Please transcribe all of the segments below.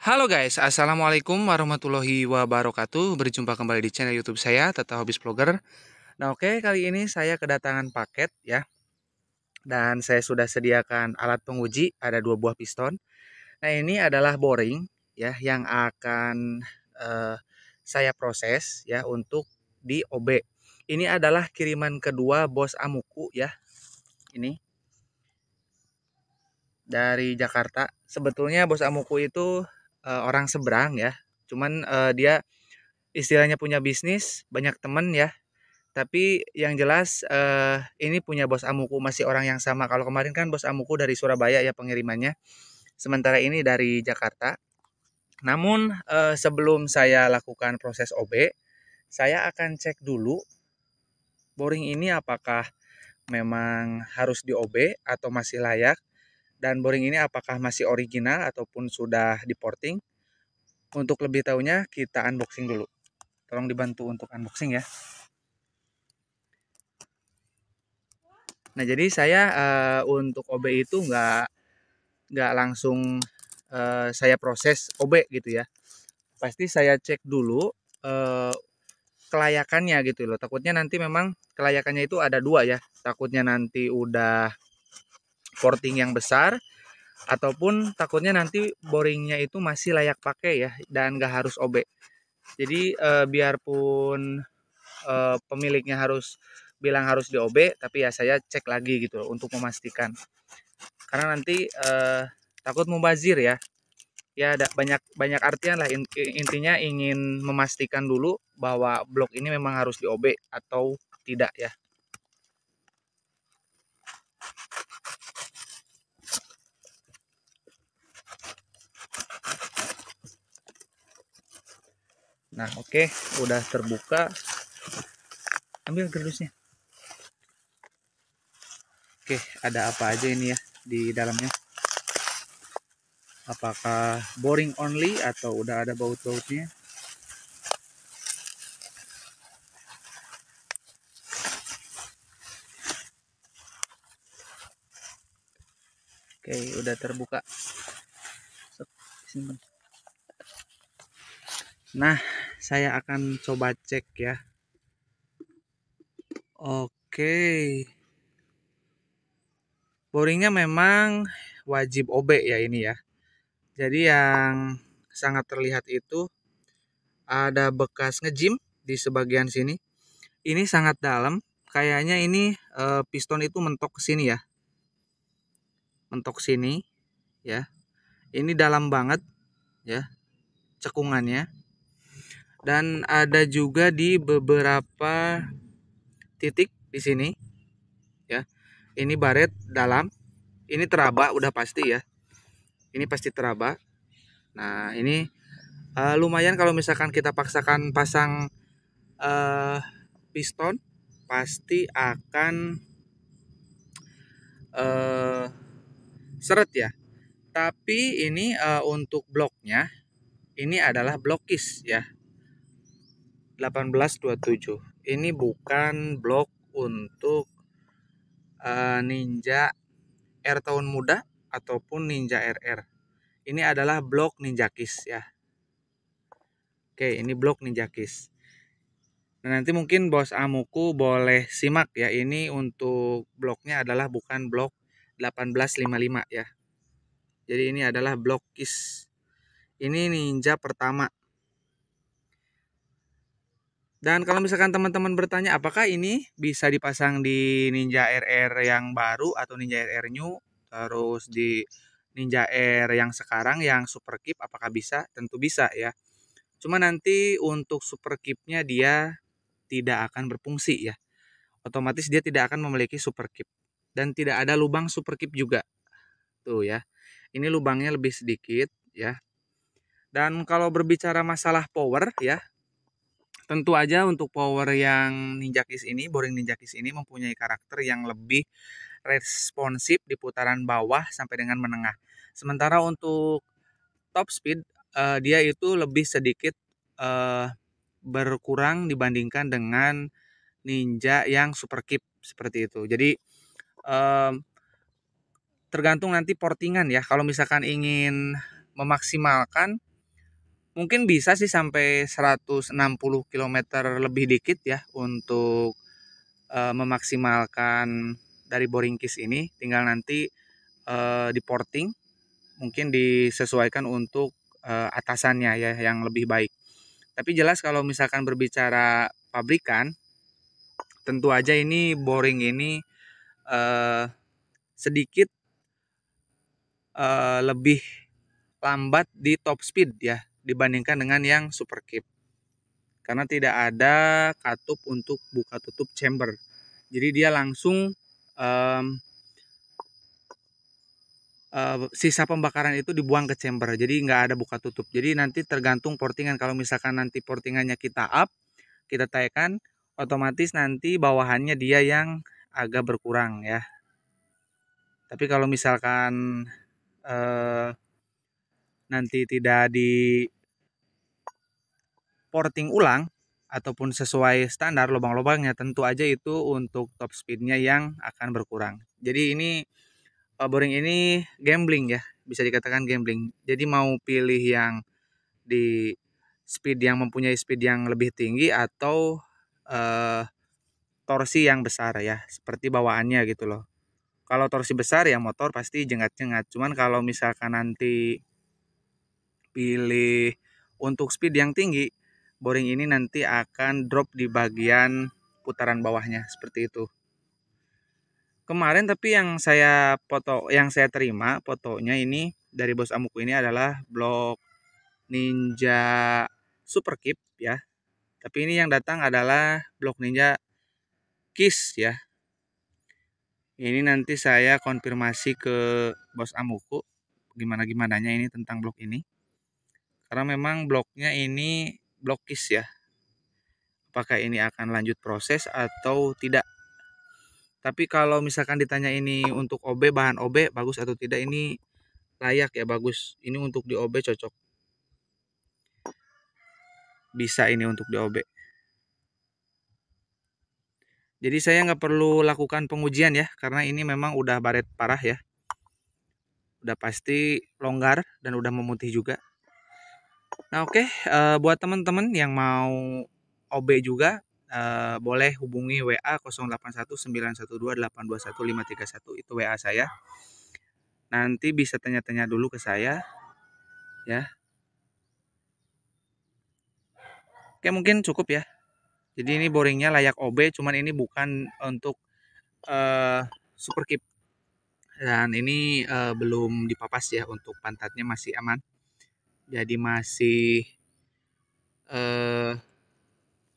Halo guys, assalamualaikum warahmatullahi wabarakatuh. Berjumpa kembali di channel YouTube saya, Tata Hobbies Vlogger. Nah, oke, kali ini saya kedatangan paket ya, dan saya sudah sediakan alat penguji, ada 2 buah piston. Nah, ini adalah boring ya, yang akan saya proses ya untuk di OB. Ini adalah kiriman kedua bos Amuku ya, ini dari Jakarta. Sebetulnya bos Amuku itu orang seberang ya, cuman dia istilahnya punya bisnis, banyak temen ya. Tapi yang jelas ini punya bos Amuku masih orang yang sama. Kalau kemarin kan bos Amuku dari Surabaya ya pengirimannya. Sementara ini dari Jakarta. Namun sebelum saya lakukan proses OB, saya akan cek dulu boring ini apakah memang harus di OB atau masih layak. Dan boring ini apakah masih original ataupun sudah diporting. Untuk lebih tahunya kita unboxing dulu. Tolong dibantu untuk unboxing ya. Nah, jadi saya untuk OB itu nggak langsung saya proses OB gitu ya. Pasti saya cek dulu kelayakannya gitu loh. Takutnya nanti memang kelayakannya itu ada 2 ya. Takutnya nanti udah porting yang besar, ataupun takutnya nanti boringnya itu masih layak pakai ya dan nggak harus OB. Jadi biarpun pemiliknya harus bilang harus di OB, tapi ya saya cek lagi gitu loh, untuk memastikan. Karena nanti takut mubazir ya. Ya ada banyak artian lah, intinya ingin memastikan dulu bahwa blok ini memang harus di OB atau tidak ya. Nah, oke, udah terbuka. Ambil gerdusnya. Oke, ada apa aja ini ya di dalamnya? Apakah boring only atau udah ada baut-bautnya? Oke, udah terbuka. Nah, saya akan coba cek ya. Oke. Boringnya memang wajib OB ya ini ya. Jadi yang sangat terlihat itu ada bekas ngejim di sebagian sini. Ini sangat dalam. Kayaknya ini piston itu mentok ke sini ya. Mentok sini ya. Ini dalam banget ya cekungannya. Dan ada juga di beberapa titik di sini ya. Ini baret dalam. Ini teraba udah pasti ya. Ini pasti teraba. Nah, ini lumayan kalau misalkan kita paksakan pasang piston, pasti akan seret ya. Tapi ini untuk bloknya ini adalah blok KIS ya, 1827. Ini bukan blok untuk Ninja R tahun muda ataupun Ninja RR. Ini adalah blok Ninja KIS ya. Oke, ini blok Ninja KIS. Nah, nanti mungkin bos Amuku boleh simak ya. Ini untuk bloknya adalah bukan blok 1855 ya. Jadi ini adalah blok KIS. Ini Ninja pertama. Dan kalau misalkan teman-teman bertanya apakah ini bisa dipasang di Ninja RR yang baru atau Ninja RR New, terus di Ninja R yang sekarang yang Super Keep, apakah bisa? Tentu bisa ya. Cuma nanti untuk Super Keep-nya dia tidak akan berfungsi ya. Otomatis dia tidak akan memiliki Super Keep. Dan tidak ada lubang Super Keep juga. Tuh ya. Ini lubangnya lebih sedikit ya. Dan kalau berbicara masalah power ya, tentu aja untuk power yang Ninja KIS ini, boring Ninja KIS ini mempunyai karakter yang lebih responsif di putaran bawah sampai dengan menengah. Sementara untuk top speed dia itu lebih sedikit berkurang dibandingkan dengan Ninja yang Super Keep seperti itu. Jadi tergantung nanti portingan ya. Kalau misalkan ingin memaksimalkan mungkin bisa sih sampai 160 km lebih dikit ya untuk memaksimalkan dari boring case ini. Tinggal nanti di porting, mungkin disesuaikan untuk atasannya ya yang lebih baik. Tapi jelas kalau misalkan berbicara pabrikan, tentu aja ini boring ini sedikit lebih lambat di top speed ya dibandingkan dengan yang super keep, karena tidak ada katup untuk buka tutup chamber. Jadi dia langsung sisa pembakaran itu dibuang ke chamber, jadi nggak ada buka tutup. Jadi nanti tergantung portingan. Kalau misalkan nanti portingannya kita up, kita tekan, otomatis nanti bawahannya dia yang agak berkurang ya. Tapi kalau misalkan nanti tidak di porting ulang ataupun sesuai standar lubang-lubangnya, tentu aja itu untuk top speednya yang akan berkurang. Jadi ini boring ini gambling ya, bisa dikatakan gambling. Jadi mau pilih yang di speed yang mempunyai speed yang lebih tinggi atau torsi yang besar ya, seperti bawaannya gitu loh. Kalau torsi besar ya motor pasti jengat-jengat. Cuman kalau misalkan nanti pilih untuk speed yang tinggi, boring ini nanti akan drop di bagian putaran bawahnya seperti itu. Kemarin tapi yang saya terima fotonya ini dari bos Amuku ini adalah blok Ninja Super Keep ya. Tapi ini yang datang adalah blok Ninja Kiss ya. Ini nanti saya konfirmasi ke bos Amuku gimana-gimananya ini tentang blok ini. Karena memang bloknya ini blok Kiss ya. Apakah ini akan lanjut proses atau tidak? Tapi kalau misalkan ditanya ini untuk OB, bahan OB bagus atau tidak, ini layak ya, bagus. Ini untuk di OB cocok. Bisa ini untuk di OB. Jadi saya nggak perlu lakukan pengujian ya, karena ini memang udah baret parah ya. Udah pasti longgar dan udah memutih juga. Nah oke, buat teman-teman yang mau OB juga, boleh hubungi WA 081912821531, itu WA saya. Nanti bisa tanya-tanya dulu ke saya ya. Oke, mungkin cukup ya. Jadi ini boringnya layak OB, cuman ini bukan untuk super keep. Dan ini belum dipapas ya, untuk pantatnya masih aman. Jadi masih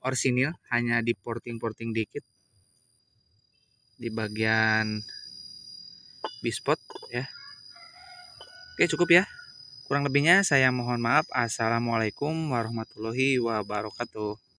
orsinil, hanya di porting-porting dikit di bagian bispot ya. Oke, cukup ya. Kurang lebihnya saya mohon maaf. Assalamualaikum warahmatullahi wabarakatuh.